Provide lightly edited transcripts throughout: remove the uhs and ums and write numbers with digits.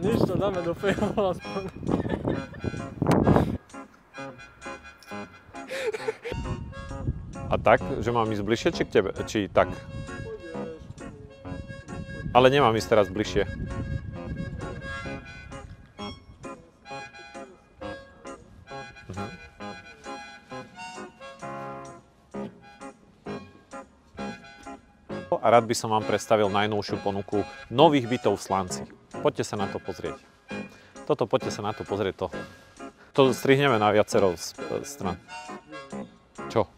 Nič, to dáme do fejlu aspoň. A tak, že mám ísť bližšie, či k tebe? Či tak? Ale nemám ísť teraz bližšie. A rád by som vám predstavil najnovšiu ponuku nových bytov v Slanci. Poďte sa na to pozrieť. Poďte sa na to pozrieť. To strihneme na viacero stran. Čo?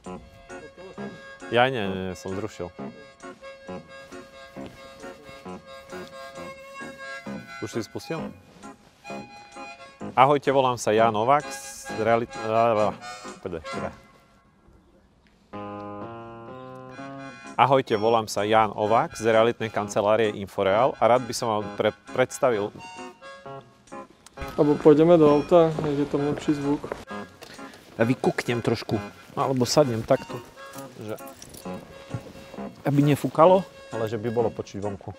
Ja nie, som zrušil. Už si spustil? Ahojte, volám sa Ján Novák z Ahojte, volám sa Ján Ovák z realitnej kancelárie Inforeal a rád by som vám predstavil... Alebo pôjdeme do auta, nech je tam lepší zvuk. Ja vykuknem trošku, alebo sadnem takto, že... aby nefúkalo, ale že by bolo počuť vonku.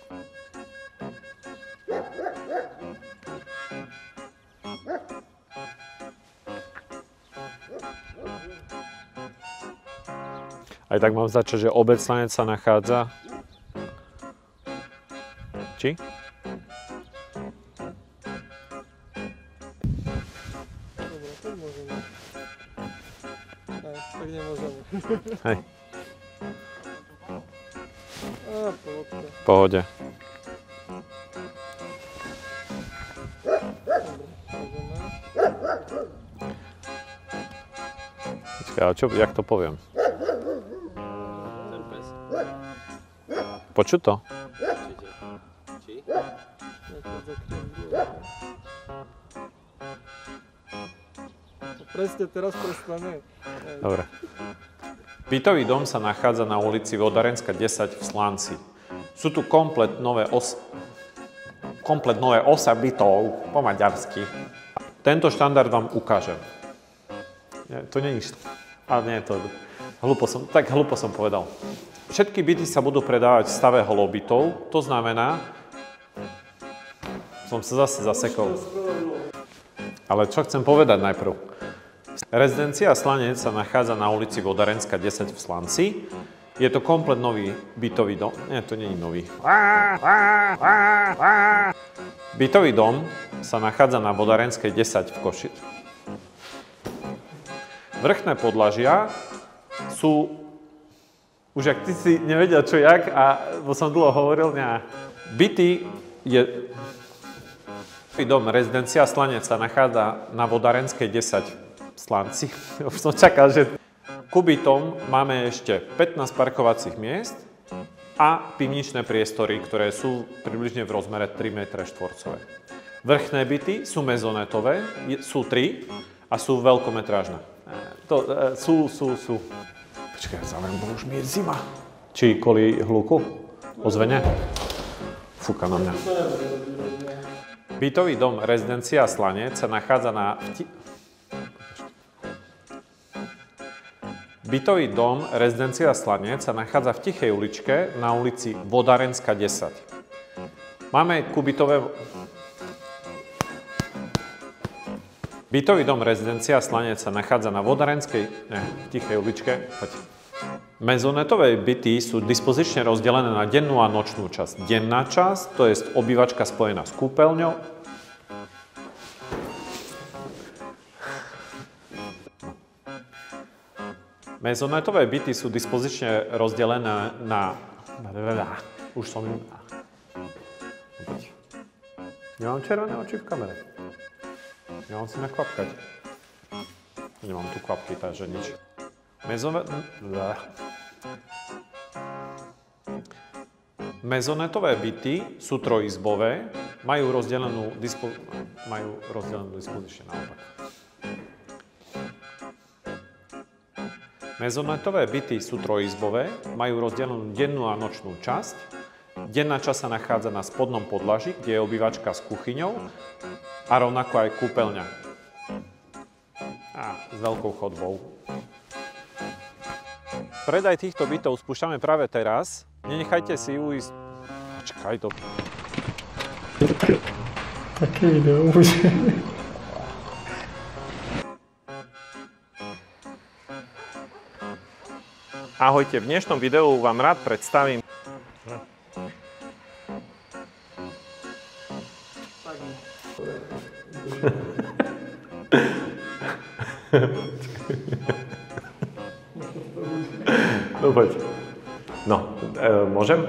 Aj tak mám začať, že obec Slanec sa nachádza... Či? Dobre, tak môžeme. Tak nemôžeme. Hej. Pohodka. Pohode. Počkaj, ale čo, jak to poviem? Počuť to? Presne, teraz prestane. Dobre. Bytový dom sa nachádza na ulici Vodarenská 10 v Slanci. Sú tu komplet nové osa bytov po maďarsky. Tento štandard vám ukážem. To nie je... Ale nie, to... Hlupo som povedal. Všetky byty sa budú predávať v stave holobytov, to znamená... Som sa zase zasekol. Ale čo chcem povedať najprv? Rezidencia Slanec sa nachádza na ulici Vodarenská 10 v Slanci. Je to komplet nový bytový dom. Nie, to nie je nový. Bytový dom sa nachádza na Vodarenskej 10 v Košic. Vrchné podlažia sú... Už ak ty si nevedel čo jak, bo som dlho hovoril, byty je... Dom Rezidencia Slanec sa nachádza na Vodarenskej 10 v Slanci. Už som čakal, že... Ku bytom máme ešte 15 parkovacích miest a pivničné priestory, ktoré sú približne v rozmere 3 m štvorcové. Vrchné byty sú mezonetové, sú 3 a sú veľkometrážne. Sú. Počkaj, záležím, bo už mi je zima. Či kvôli hluku? Ozvene? Fúka na mňa. Bytový dom Rezidencia Slanec sa nachádza na... Bytový dom Rezidencia Slanec sa nachádza v tichej uličke na ulici Vodarenská 10. Máme kubytové... Bytový dom Rezidencia Slanec sa nachádza na Vodarenskej... v tichej uličke. Mezonetové byty sú dispozične rozdelené na dennú a nočnú časť. Denná časť, to je obývačka spojená s kúpeľňou. Mezonetové byty sú dispozične rozdelené na... Už som... Nemám červené oči v kamere. Nemám si nakvapkať. Nemám tu kvapky, takže nič. Mezonetové byty sú trojizbové, majú rozdelenú dispozične naopak. Mezonetové byty sú trojizbové, majú rozdelenú dennú a nočnú časť. Denná časť sa nachádza na spodnom podlaží, kde je obývačka s kuchyňou a rovnako aj kúpeľňa. S veľkou chodbou. Predaj týchto bytov spúšťame práve teraz. Nenechajte si uísť... Počkaj to. Aké video bude? Ahojte, v dnešnom videu vám rád predstavím No poď. No, môžem?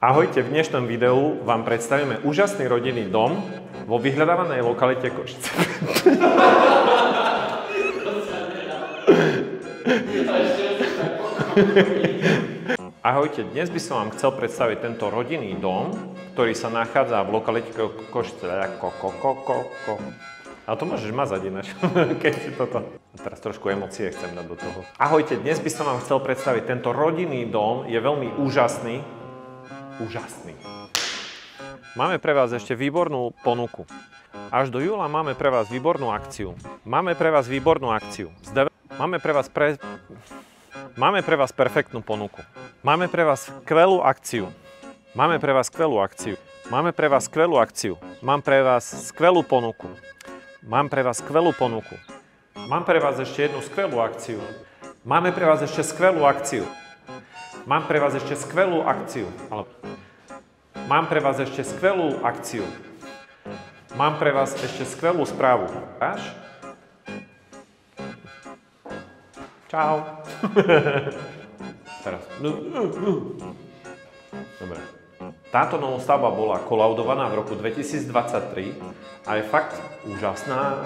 Ahojte, v dnešnom videu vám predstavíme úžasný rodinný dom vo vyhľadávanej lokalite Košice. Ahojte, dnes by som vám chcel predstaviť tento rodinný dom, ktorý sa nachádza v lokalite Košice. Ale to môžeš mazať ináč, keď si toto... Teraz trošku emócie chcem dať do toho. Ahojte, dnes by som vám chcel predstaviť tento rodinný dom, je veľmi úžasný. Úžasný. Máme pre vás ešte výbornú ponuku. Až do júla máme pre vás výbornú akciu. Máme pre vás perfektnú ponuku. Máme pre vás skvelú akciu. Mám pre vás skvelú ponuku. Mám pre vás skvelú ponuku. Mám pre vás ešte jednu skvelú akciu. Máme pre vás ešte skvelú akciu. Mám pre vás ešte skvelú akciu. Mám pre vás ešte skvelú akciu. Mám pre vás ešte skvelú správu. Dáš? Čau. Teraz. Dobre. Táto novostavba bola kolaudovaná v roku 2023 a je fakt úžasná.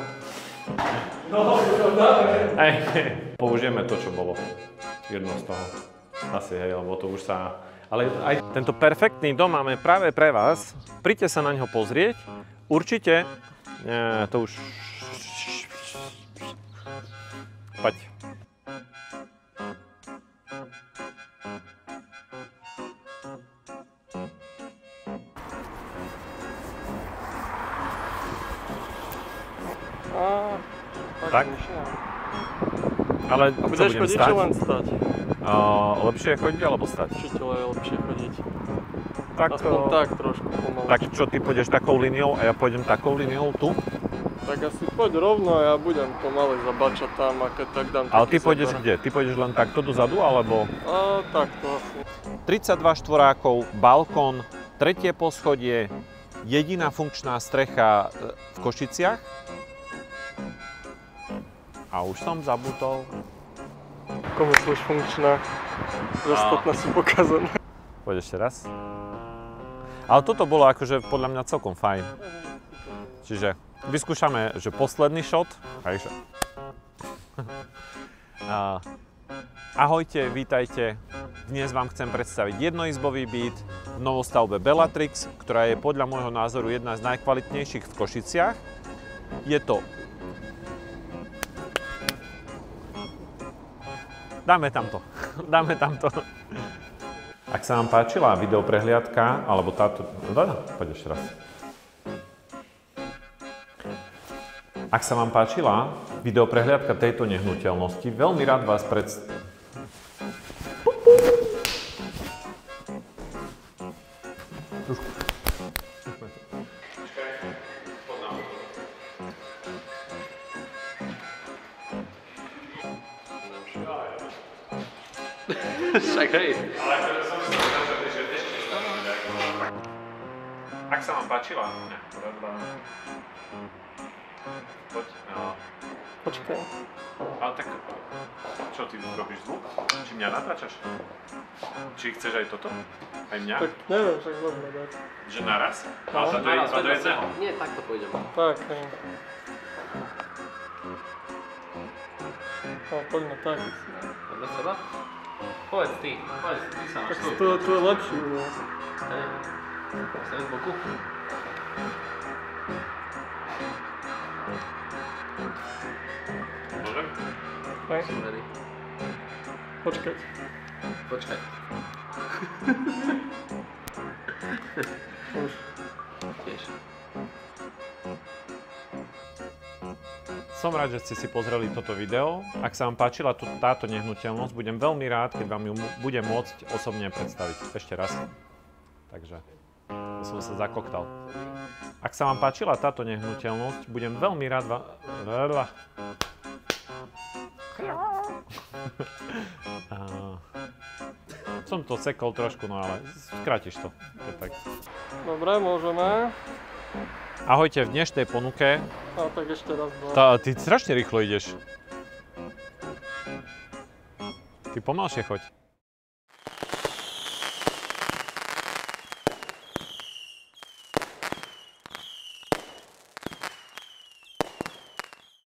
Použijeme to, čo bolo. Jedno z toho. Asi, hej, lebo to už sa... Ale aj tento perfektný dom máme práve pre vás. Príďte sa na ňo pozrieť. Určite... to už... Poď. Tak? Ale a budeš chodiť, čo len stať? Lepšie je chodiť alebo stať? Určite je lepšie chodiť. Tak, aspoň tak trošku pomaly. Tak čo, ty pôjdeš takou líniou a ja pôjdem takou líniou tu? Tak asi poď rovno a ja budem pomaly zabačať tam a keď tak dám... Ale ty pôjdeš kde? Ty pôjdeš len takto dozadu alebo? Takto asi. 32 štvorákov, balkón, 3. poschodie, jediná funkčná strecha v Košiciach. A už som zabudol. Ako myslíš funkčná? Ostatné sú pokazané. Poď ešte raz. Ale toto bolo akože podľa mňa celkom fajn. Čiže vyskúšame, že posledný shot. Ahojte, vítajte. Dnes vám chcem predstaviť jednoizbový byt v novostavbe Bellatrix, ktorá je podľa môjho názoru jedna z najkvalitnejších v Košiciach. Je to... Dáme tam to. Ak sa vám páčila videoprehliadka, alebo táto... Poď ešte raz. Ak sa vám páčila videoprehliadka tejto nehnuteľnosti, veľmi rád vás Však hej. Ale akože som si povedal, že ešte stále. Ak sa vám páčila... Poď. Počkaj. Ale tak... Čo, ty robíš zvuk? Či mňa natáčaš? Či chceš aj toto? Aj mňa? Tak neviem, však môžeme dať. Že naraz? Ale to je do jedného. Nie, takto pôjdem. Tak, hej. Poďme tak. Do seba? Povedz ty sa máš. Tak to je lepšie. Staň z boku. Môžem? Hej. Som ready. Počkať. Už. Tiež. Som rád, že ste si pozreli toto video. Ak sa vám páčila táto nehnuteľnosť, budem veľmi rád, keď vám ju budem môcť osobne predstaviť. Ešte raz. Takže Som sa zakoktal. Ak sa vám páčila táto nehnuteľnosť, budem veľmi rád som to sekol trošku, no ale skrátiš to. Tak. Dobre, môžeme. Ahojte, v dnešnej ponuke. A tak ešte raz dva. Ty strašne rýchlo ideš. Ty pomalšie choď.